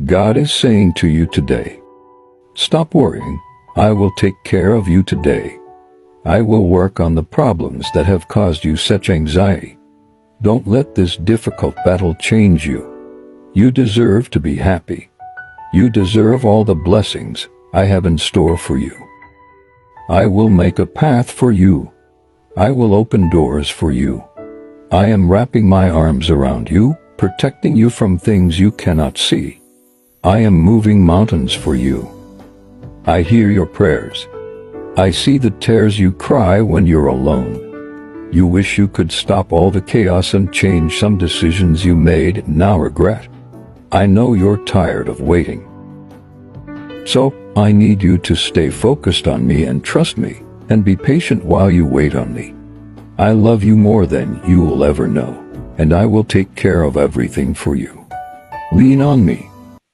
God is saying to you today, stop worrying. I will take care of you today. I will work on the problems that have caused you such anxiety. Don't let this difficult battle change you. You deserve to be happy. You deserve all the blessings I have in store for you. I will make a path for you. I will open doors for you. I am wrapping my arms around you, protecting you from things you cannot see. I am moving mountains for you. I hear your prayers. I see the tears you cry when you're alone. You wish you could stop all the chaos and change some decisions you made and now regret. I know you're tired of waiting. So, I need you to stay focused on me and trust me, and be patient while you wait on me. I love you more than you will ever know, and I will take care of everything for you. Lean on me.